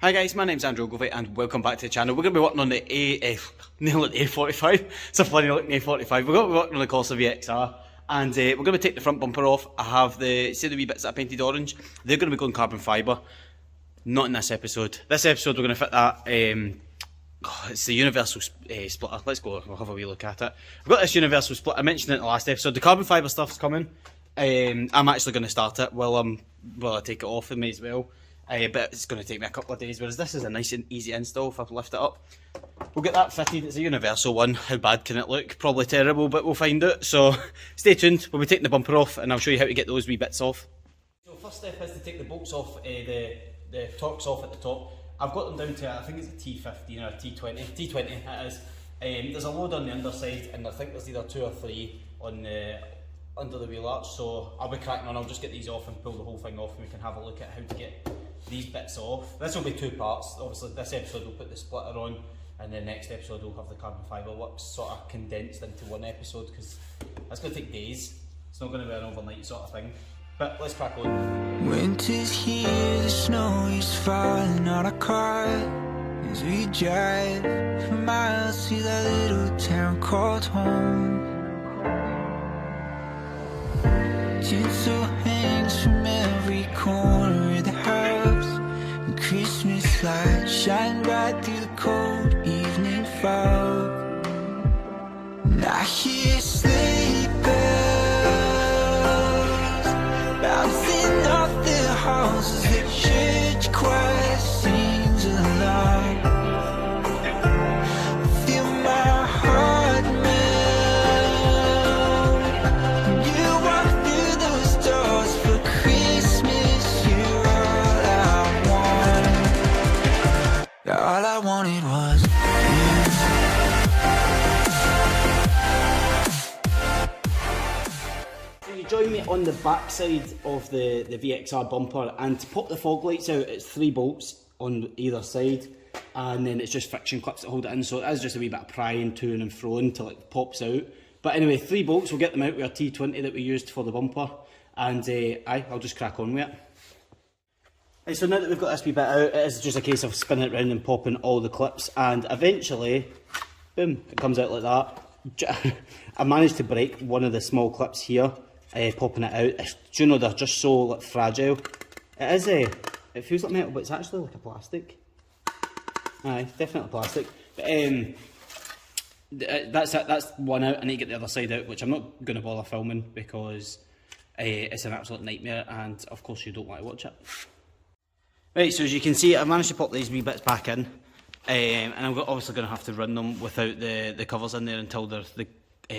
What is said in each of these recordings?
Hi guys, my name's Andrew Ogilvie and welcome back to the channel. We're going to be working on the A45. It's a funny looking A45. We're going to be working on the Corsa VXR and we're going to take the front bumper off. I have the wee bits that I painted orange. They're going to be going carbon fibre. Not in this episode. This episode we're going to fit that, it's the universal splitter. Let's go, we'll have a wee look at it. I've got this universal splitter, I mentioned it in the last episode. The carbon fibre stuff's coming. I'm actually going to start it while I take it off, I may as well. But it's going to take me a couple of days, whereas this is a nice and easy install if I lift it up. We'll get that fitted. It's a universal one. How bad can it look? Probably terrible, but we'll find out. So stay tuned. We'll be taking the bumper off and I'll show you how to get those wee bits off. So first step is to take the bolts off, the Torx off at the top. I've got them down to, I think it's a T15 or a T20. T20 it is. There's a load on the underside and I think there's either 2 or 3 on the under the wheel arch. So I'll be cracking on. I'll just get these off and pull the whole thing off and we can have a look at how to get these bits off. This will be 2 parts. Obviously this episode we'll put the splitter on and the next episode we'll have the carbon fibre works sort of condensed into one episode because that's going to take days. It's not going to be an overnight sort of thing. But let's crack on. Winter's here, the snow is falling on our car as we drive for miles to that little town called home. Tinsel hangs from every corner of the house, and Christmas lights shine bright through the cold evening fog. And I hear sleigh bells bouncing off the halls as the church choir sings along. I feel my heart melt when you walk through those doors. For Christmas, you're all I wanted was you join me on the back side of the VXR bumper, and to pop the fog lights out it's 3 bolts on either side and then it's just friction clips that hold it in, so it is just a wee bit of prying to and fro until it pops out. But anyway, 3 bolts, we'll get them out with our T20 that we used for the bumper and I'll just crack on with it. Right, so now that we've got this wee bit out, it is just a case of spinning it round and popping all the clips and eventually, boom, it comes out like that. I managed to break one of the small clips here, popping it out. Do you know, they're just so like, fragile. It is it feels like metal, but it's actually like a plastic. Aye, definitely plastic. But that's it, that's one out. I need to get the other side out, which I'm not going to bother filming because it's an absolute nightmare and of course you don't want to watch it. Right, so as you can see, I've managed to pop these wee bits back in, and I'm obviously going to have to run them without the covers in there until the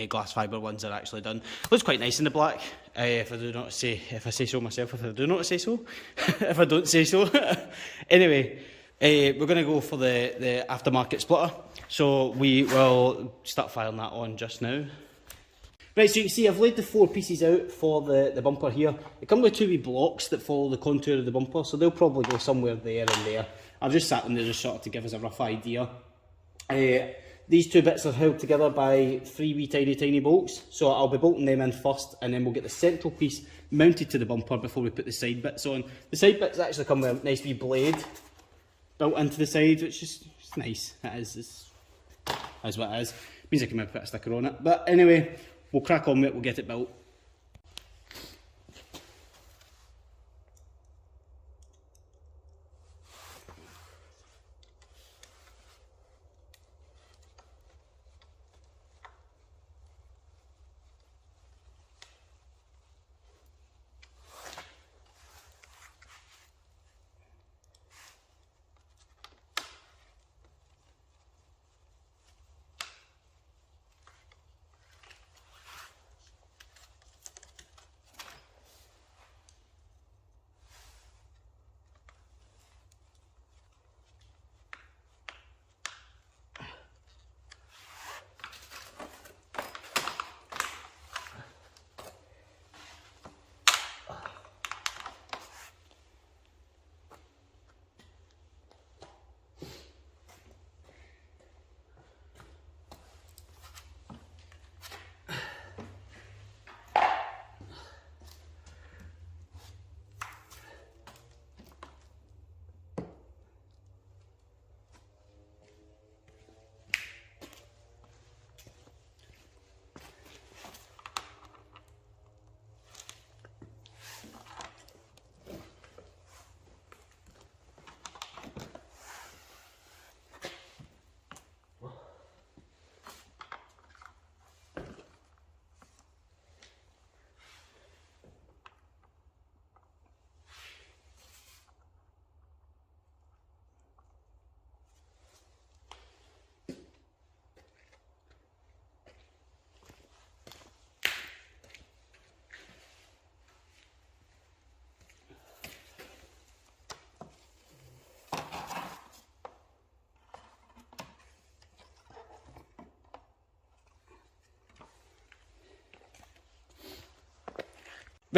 glass fibre ones are actually done. Looks quite nice in the black, if I say so myself, if I do not say so, if I don't say so. Anyway, we're going to go for the aftermarket splitter, so we will start filing that on just now. Right, so you can see I've laid the 4 pieces out for the bumper here. They come with 2 wee blocks that follow the contour of the bumper, so they'll probably go somewhere there and there. I've just sat them there just sort of to give us a rough idea. These 2 bits are held together by 3 wee tiny bolts, so I'll be bolting them in first and then we'll get the central piece mounted to the bumper before we put the side bits on. The side bits actually come with a nice wee blade built into the side, which is nice. That's what it is. Means I can maybe put a sticker on it. But anyway, we'll crack on with it, we'll get it built.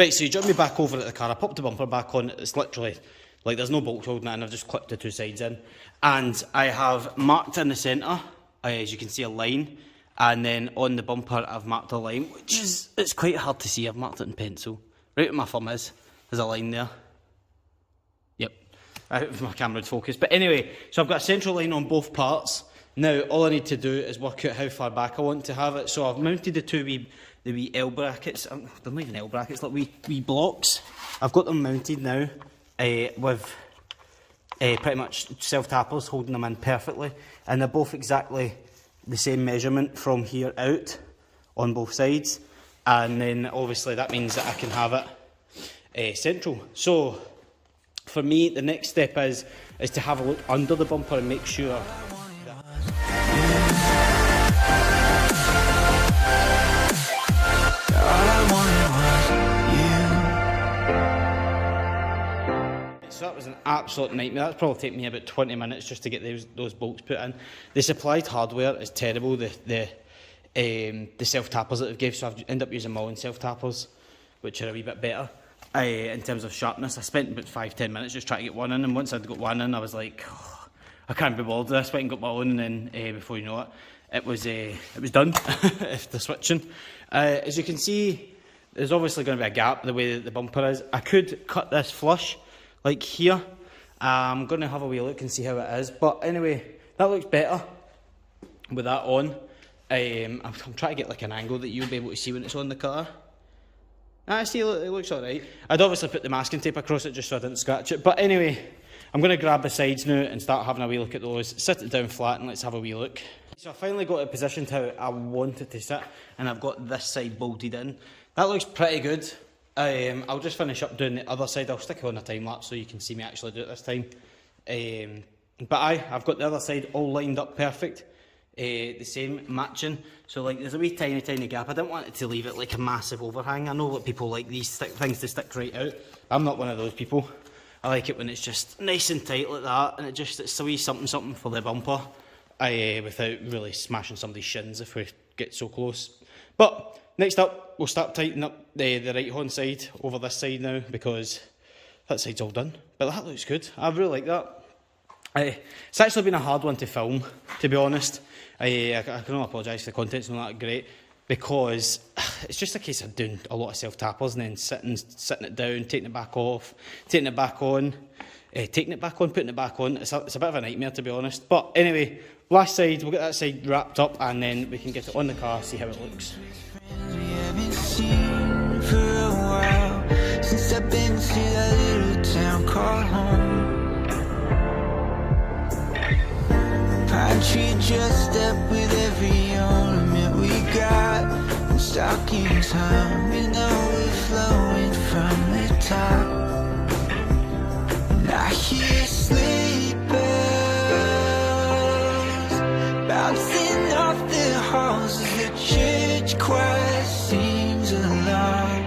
Right, so you join me back over at the car. I popped the bumper back on. It's literally, like, there's no bolts holding it in. I've just clipped the two sides in. And I have marked in the centre, as you can see, a line. And then on the bumper, I've marked a line, which is, it's quite hard to see. I've marked it in pencil. Right where my thumb is, there's a line there. Yep, if my camera would focus. But anyway, so I've got a central line on both parts. Now, all I need to do is work out how far back I want to have it. So I've mounted the wee L brackets. They're not even L brackets, like wee blocks. I've got them mounted now with pretty much self-tappers holding them in perfectly. And they're both exactly the same measurement from here out on both sides. And then obviously that means that I can have it central. So for me, the next step is to have a look under the bumper and make sure. So that was an absolute nightmare. That's probably taken me about 20 minutes just to get those bolts put in. The supplied hardware is terrible. The self-tappers that they've given, so I've ended up using my own self-tappers, which are a wee bit better in terms of sharpness. I spent about 5-10 minutes just trying to get one in, and once I'd got one in, I was like, oh, I can't be bothered. I went and got my own, and then before you know it, it was done. The switching. As you can see, there's obviously going to be a gap the way that the bumper is. I could cut this flush, like here. I'm going to have a wee look and see how it is. But anyway, that looks better with that on. I'm trying to get like an angle that you'll be able to see when it's on the car. I see, it looks alright. I'd obviously put the masking tape across it just so I didn't scratch it. But anyway, I'm going to grab the sides now and start having a wee look at those. Sit it down flat and let's have a wee look. So I finally got it positioned how I want it to sit, and I've got this side bolted in. That looks pretty good. I'll just finish up doing the other side. I'll stick it on a time lapse so you can see me actually do it this time. But I've got the other side all lined up perfect. The same, matching. So like there's a wee tiny gap. I didn't want it to leave it like a massive overhang. I know that people like these things to stick right out. I'm not one of those people. I like it when it's just nice and tight like that, and it's a wee something for the bumper, without really smashing somebody's shins if we get so close. But next up, we'll start tightening up the right hand side over this side now, because that side's all done. But that looks good. I really like that. It's actually been a hard one to film, to be honest. I can only apologise for the content's not that great, because it's just a case of doing a lot of self-tappers and then sitting it down, taking it back off, taking it back on, taking it back on, putting it back on. It's a bit of a nightmare, to be honest. But anyway, last side, we'll get that side wrapped up and then we can get it on the car, see how it looks. We haven't seen for a while, since I've been to that little town called home. Pine tree dressed up with every ornament we got, and stockings hung, you know we're flowing from the top. And I hear sleigh bells bouncing off the halls as the church choir sings along.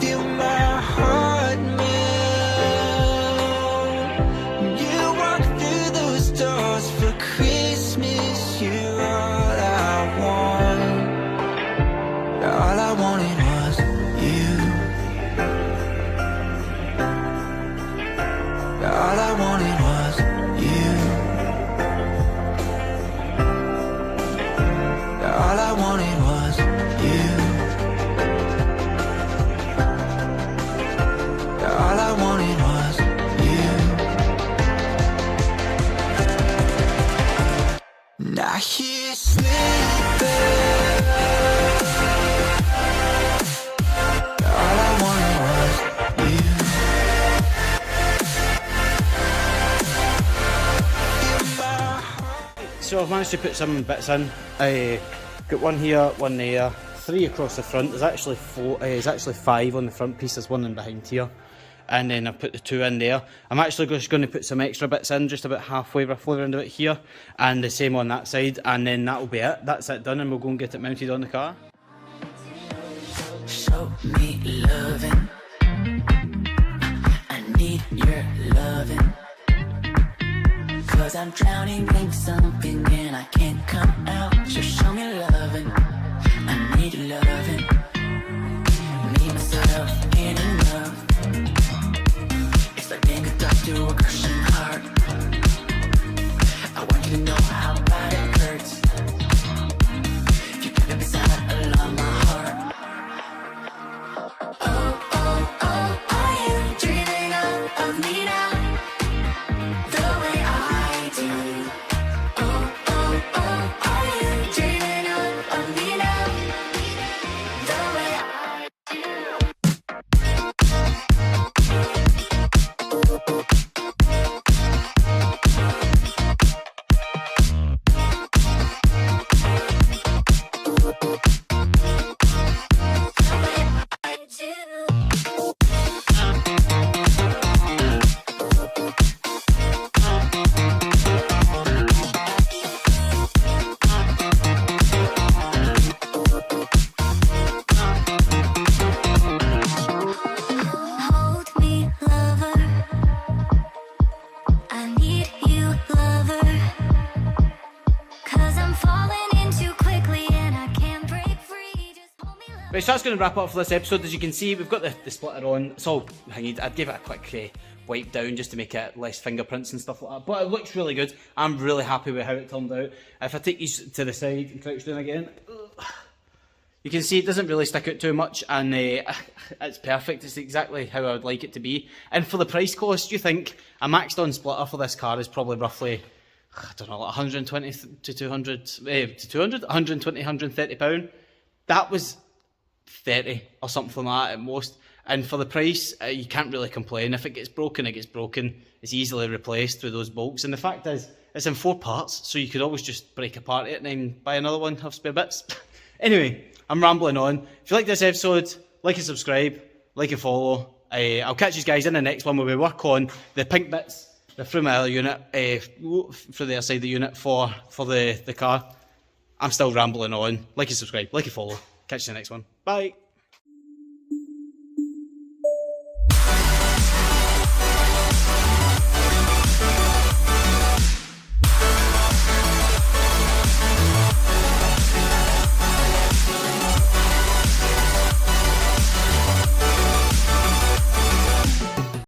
Feel my heart melt when you walk through those doors. For Christmas, you're all I want. All I wanted was you. All I wanted was you. All I wanted was you. All I wanted was you. And I hear sleigh bells. All I wanted was you. So I've managed to put some bits in. Got one here, one there, 3 across the front. There's actually 4. There's actually 5 on the front piece. There's one in behind here, and then I've put the 2 in there. I'm actually just going to put some extra bits in, just about halfway, roughly around about here, and the same on that side, and then that'll be it. That's it done, and we'll go and get it mounted on the car. Show me loving. I need your loving. 'Cause I'm drowning in something and I can't come out. So show me loving. I need your loving. Right, so that's going to wrap up for this episode. As you can see, we've got the splitter on. It's all hanging. I gave it a quick wipe down just to make it less fingerprints and stuff like that. But it looks really good. I'm really happy with how it turned out. If I take these to the side and crouch down again, you can see it doesn't really stick out too much, and it's perfect. It's exactly how I would like it to be. And for the price cost, you think a maxed on splitter for this car is probably roughly, I don't know, like 120 to 200, to 200, 120, 130 pound. That was 30 or something like that at most. And for the price, you can't really complain. If it gets broken, it gets broken. It's easily replaced with those bolts. And the fact is, it's in 4 parts, so you could always just break apart it and then buy another one, have spare bits. Anyway, I'm rambling on. If you like this episode, like and subscribe, like and follow. I'll catch you guys in the next one where we work on the pink bits, through my other unit, through the other side of the unit for the car. I'm still rambling on. Like and subscribe, like and follow. Catch you in the next one. Bye.